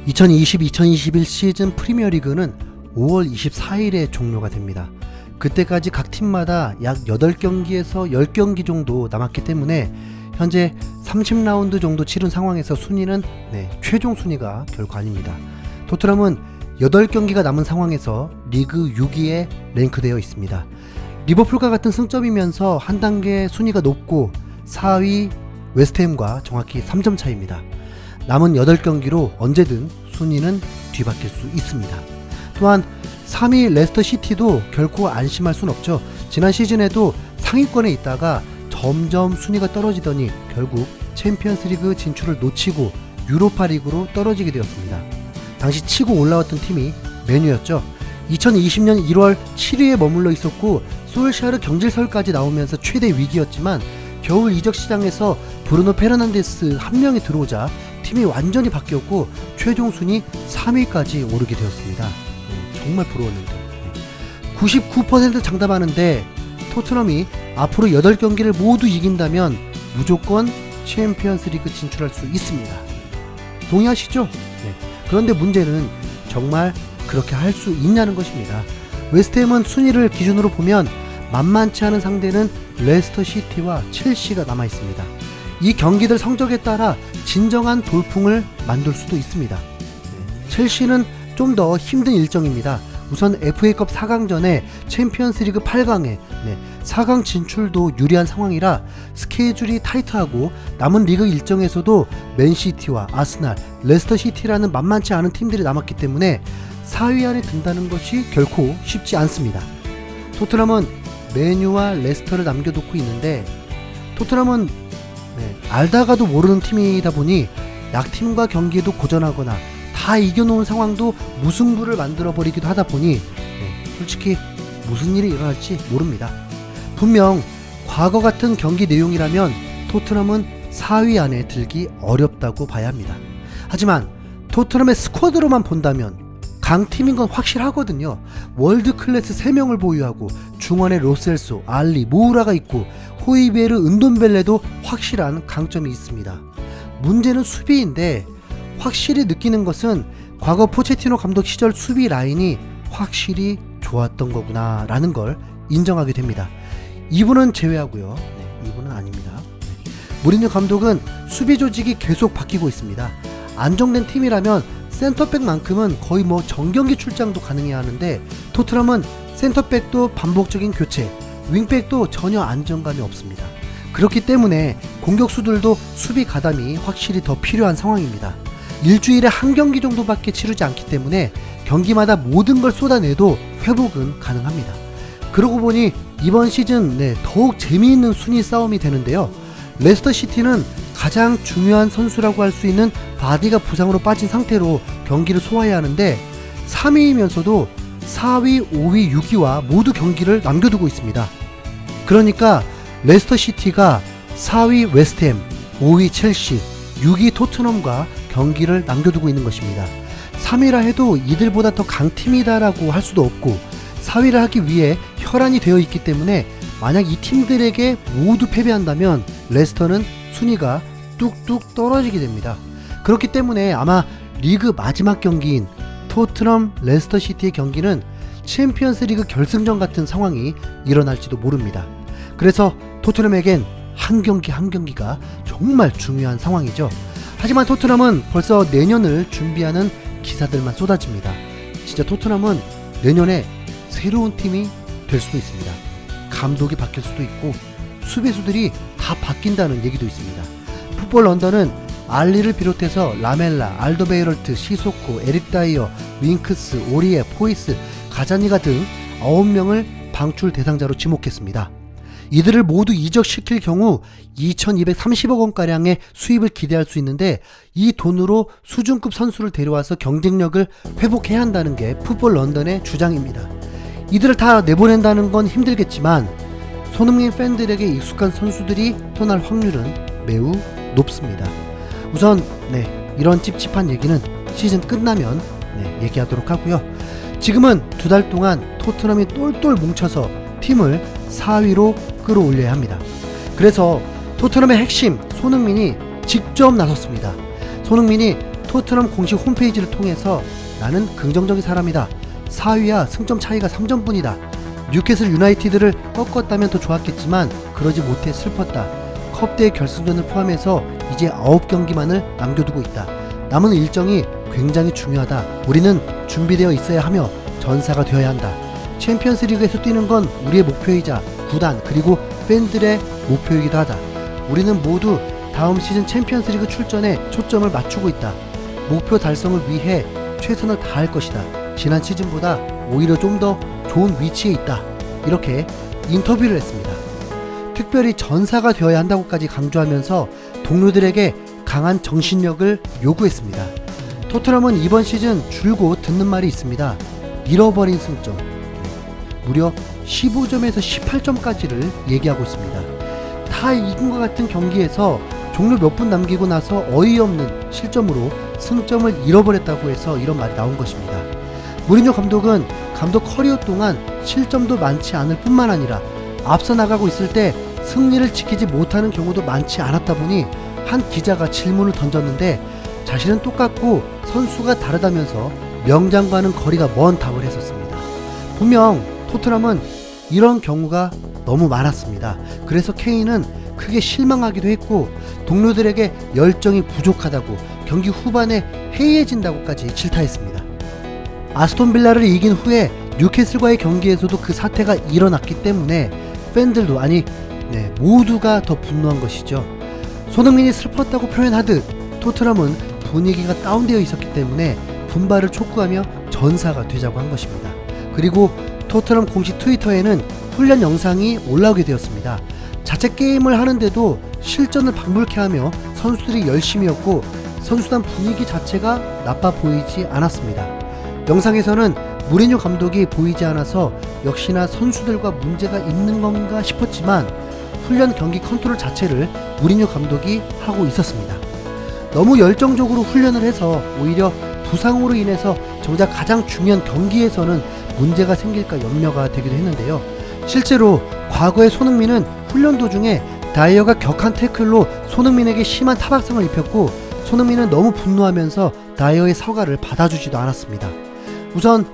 2020-2021 시즌 프리미어리그는 5월 24일에 종료가 됩니다. 그때까지 각 팀마다 약 8경기에서 10경기 정도 남았기 때문에 현재 30라운드 정도 치른 상황에서 순위는 최종 순위가 결코 아닙니다. 토트넘은 8경기가 남은 상황에서 리그 6위에 랭크되어 있습니다. 리버풀과 같은 승점이면서 한 단계 순위가 높고 4위 웨스트햄과 정확히 3점 차이입니다. 남은 8경기로 언제든 순위는 뒤바뀔 수 있습니다. 또한 3위 레스터 시티도 결코 안심할 순 없죠. 지난 시즌에도 상위권에 있다가 점점 순위가 떨어지더니 결국 챔피언스리그 진출을 놓치고 유로파리그로 떨어지게 되었습니다. 당시 치고 올라왔던 팀이 맨유였죠. 2020년 1월 7위에 머물러 있었고 솔샤르 경질설까지 나오면서 최대 위기였지만 겨울 이적 시장에서 브루노 페르난데스 한 명이 들어오자 팀이 완전히 바뀌었고 최종 순위 3위까지 오르게 되었습니다. 정말 부러웠는데 99% 장담하는데 토트넘이 앞으로 8경기를 모두 이긴다면 무조건 챔피언스리그 진출할 수 있습니다. 동의하시죠? 그런데 문제는 정말 그렇게 할 수 있냐는 것입니다. 웨스트햄은 순위를 기준으로 보면 만만치 않은 상대는 레스터 시티와 첼시가 남아있습니다. 이 경기들 성적에 따라 진정한 돌풍을 만들 수도 있습니다. 첼시는 좀 더 힘든 일정입니다. 우선 FA컵 4강전에 챔피언스리그 8강에 4강 진출도 유리한 상황이라 스케줄이 타이트하고 남은 리그 일정에서도 맨시티와 아스날, 레스터시티라는 만만치 않은 팀들이 남았기 때문에 4위 안에 든다는 것이 결코 쉽지 않습니다. 토트넘은 맨유와 레스터를 남겨놓고 있는데 토트넘은 알다가도 모르는 팀이다 보니 약팀과 경기에도 고전하거나 다 이겨놓은 상황도 무승부를 만들어버리기도 하다 보니 솔직히 무슨 일이 일어날지 모릅니다. 분명 과거 같은 경기 내용이라면 토트넘은 4위 안에 들기 어렵다고 봐야 합니다. 하지만 토트넘의 스쿼드로만 본다면 강팀인 건 확실하거든요. 월드클래스 3명을 보유하고 중원에 로셀소, 알리, 모우라가 있고 호이베르, 은돈벨레도 확실한 강점이 있습니다. 문제는 수비인데 확실히 느끼는 것은 과거 포체티노 감독 시절 수비 라인이 확실히 좋았던 거구나 라는 걸 인정하게 됩니다. 이분은 제외하고요. 이분은 아닙니다. 무리뉴 감독은 수비 조직이 계속 바뀌고 있습니다. 안정된 팀이라면 센터백만큼은 거의 정경기 출장도 가능해야 하는데 토트넘은 센터백도 반복적인 교체, 윙백도 전혀 안정감이 없습니다. 그렇기 때문에 공격수들도 수비 가담이 확실히 더 필요한 상황입니다. 일주일에 한 경기 정도밖에 치르지 않기 때문에 경기마다 모든 걸 쏟아내도 회복은 가능합니다. 그러고 보니 이번 시즌 더욱 재미있는 순위 싸움이 되는데요. 레스터시티는 가장 중요한 선수라고 할 수 있는 바디가 부상으로 빠진 상태로 경기를 소화해야 하는데 3위이면서도 4위, 5위, 6위와 모두 경기를 남겨두고 있습니다. 그러니까 레스터시티가 4위 웨스트햄, 5위 첼시, 6위 토트넘과 경기를 남겨두고 있는 것입니다. 3위라 해도 이들보다 더 강팀이다라고 할 수도 없고 4위를 하기 위해 혈안이 되어 있기 때문에 만약 이 팀들에게 모두 패배한다면 레스터는 순위가 뚝뚝 떨어지게 됩니다. 그렇기 때문에 아마 리그 마지막 경기인 토트넘 레스터시티의 경기는 챔피언스리그 결승전 같은 상황이 일어날지도 모릅니다. 그래서 토트넘에겐 한 경기 한 경기가 정말 중요한 상황이죠. 하지만 토트넘은 벌써 내년을 준비하는 기사들만 쏟아집니다. 진짜 토트넘은 내년에 새로운 팀이 될 수도 있습니다. 감독이 바뀔 수도 있고 수비수들이 다 바뀐다는 얘기도 있습니다. 풋볼 런던은 알리를 비롯해서 라멜라, 알더베이럴트, 시소코, 에릭 다이어, 윙크스, 오리에, 포이스, 가자니가 등 9명을 방출 대상자로 지목했습니다. 이들을 모두 이적시킬 경우 2230억 원가량의 수입을 기대할 수 있는데 이 돈으로 수준급 선수를 데려와서 경쟁력을 회복해야 한다는 게 풋볼 런던의 주장입니다. 이들을 다 내보낸다는 건 힘들겠지만 손흥민 팬들에게 익숙한 선수들이 떠날 확률은 매우 높습니다. 우선 이런 찝찝한 얘기는 시즌 끝나면 얘기하도록 하고요. 지금은 2달 동안 토트넘이 똘똘 뭉쳐서 팀을 4위로 끌어올려야 합니다. 그래서 토트넘의 핵심 손흥민이 직접 나섰습니다. 손흥민이 토트넘 공식 홈페이지를 통해서 나는 긍정적인 사람이다. 4위와 승점 차이가 3점뿐이다. 뉴캐슬 유나이티드를 꺾었다면 더 좋았겠지만 그러지 못해 슬펐다. 컵대회 결승전을 포함해서 이제 9경기만을 남겨두고 있다. 남은 일정이 굉장히 중요하다. 우리는 준비되어 있어야 하며 전사가 되어야 한다. 챔피언스 리그에서 뛰는 건 우리의 목표이자 구단 그리고 팬들의 목표이기도 하다. 우리는 모두 다음 시즌 챔피언스 리그 출전에 초점을 맞추고 있다. 목표 달성을 위해 최선을 다할 것이다. 지난 시즌보다 오히려 좀 더 좋은 위치에 있다. 이렇게 인터뷰를 했습니다. 특별히 전사가 되어야 한다고까지 강조하면서 동료들에게 강한 정신력을 요구했습니다. 토트넘은 이번 시즌 줄곧 듣는 말이 있습니다. 잃어버린 승점 무려 15점에서 18점까지를 얘기하고 있습니다. 다 이긴 것 같은 경기에서 종료 몇 분 남기고 나서 어이없는 실점으로 승점을 잃어버렸다고 해서 이런 말이 나온 것입니다. 무리뉴 감독은 감독 커리어 동안 실점도 많지 않을 뿐만 아니라 앞서 나가고 있을 때 승리를 지키지 못하는 경우도 많지 않았다 보니 한 기자가 질문을 던졌는데 자신은 똑같고 선수가 다르다면서 명장과는 거리가 먼 답을 했었습니다. 분명 토트넘은 이런 경우가 너무 많았습니다. 그래서 케인은 크게 실망하기도 했고 동료들에게 열정이 부족하다고 경기 후반에 해이해진다고까지 질타했습니다. 아스톤 빌라를 이긴 후에 뉴캐슬과의 경기에서도 그 사태가 일어났기 때문에 팬들도 모두가 더 분노한 것이죠. 손흥민이 슬펐다고 표현하듯 토트넘은 분위기가 다운되어 있었기 때문에 분발을 촉구하며 전사가 되자고 한 것입니다. 그리고 토트넘 공식 트위터에는 훈련 영상이 올라오게 되었습니다. 자체 게임을 하는데도 실전을 방불케 하며 선수들이 열심이었고 선수단 분위기 자체가 나빠 보이지 않았습니다. 영상에서는 무리뉴 감독이 보이지 않아서 역시나 선수들과 문제가 있는 건가 싶었지만 훈련 경기 컨트롤 자체를 무리뉴 감독이 하고 있었습니다. 너무 열정적으로 훈련을 해서 오히려 부상으로 인해서 정작 가장 중요한 경기에서는 문제가 생길까 염려가 되기도 했는데요. 실제로 과거에 손흥민은 훈련 도중에 다이어가 격한 태클로 손흥민에게 심한 타박상을 입혔고 손흥민은 너무 분노하면서 다이어의 사과를 받아주지도 않았습니다. 우선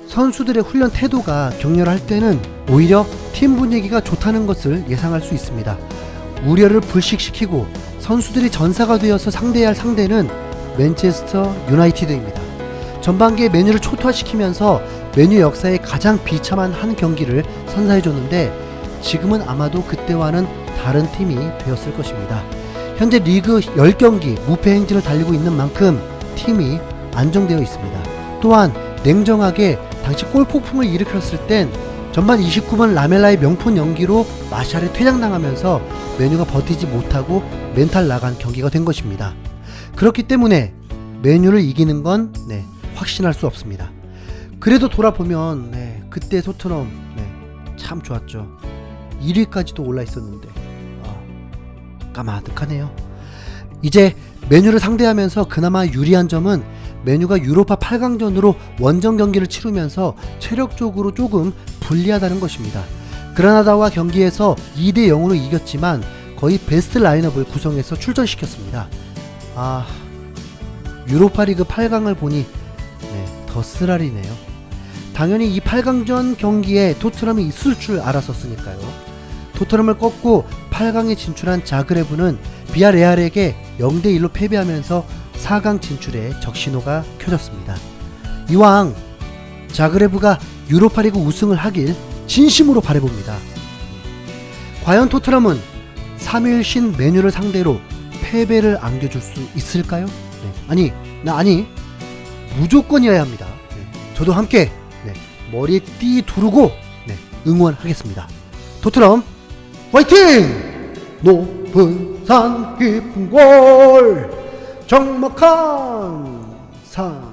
선수들의 훈련 태도가 격렬할 때는 오히려 팀 분위기가 좋다는 것을 예상할 수 있습니다. 우려를 불식시키고 선수들이 전사가 되어서 상대해야 할 상대는 맨체스터 유나이티드입니다. 전반기에 메뉴를 초토화시키면서 메뉴 역사의 가장 비참한 한 경기를 선사해줬는데 지금은 아마도 그때와는 다른 팀이 되었을 것입니다. 현재 리그 10경기 무패 행진을 달리고 있는 만큼 팀이 안정되어 있습니다. 또한 냉정하게 당시 골폭풍을 일으켰을 땐 전반 29분 라멜라의 명품 연기로 마샬에 퇴장당하면서 메뉴가 버티지 못하고 멘탈 나간 경기가 된 것입니다. 그렇기 때문에 메뉴를 이기는 건 확신할 수 없습니다. 그래도 돌아보면 그때 토트넘 참 좋았죠. 1위까지도 올라 있었는데 까마득하네요. 이제 메뉴를 상대하면서 그나마 유리한 점은 메뉴가 유로파 8강전으로 원정 경기를 치르면서 체력적으로 조금 불리하다는 것입니다. 그라나다와 경기에서 2대 0으로 이겼지만 거의 베스트 라인업을 구성해서 출전시켰습니다. 유로파리그 8강을 보니 더 쓰라리네요. 당연히 이 8강전 경기에 토트넘이 있을 줄 알았었으니까요. 토트넘을 꺾고 8강에 진출한 자그레브는 비아레알에게 0대1로 패배하면서 4강 진출에 적신호가 켜졌습니다. 이왕 자그레브가 유로파리그 우승을 하길 진심으로 바라봅니다. 과연 토트넘은 3일 신 메뉴를 상대로 패배를 안겨줄 수 있을까요? 아니 무조건이어야 합니다. 저도 함께 머리에 띠 두르고 응원하겠습니다. 토트넘 화이팅! 높은 산 깊은 골 적막한 산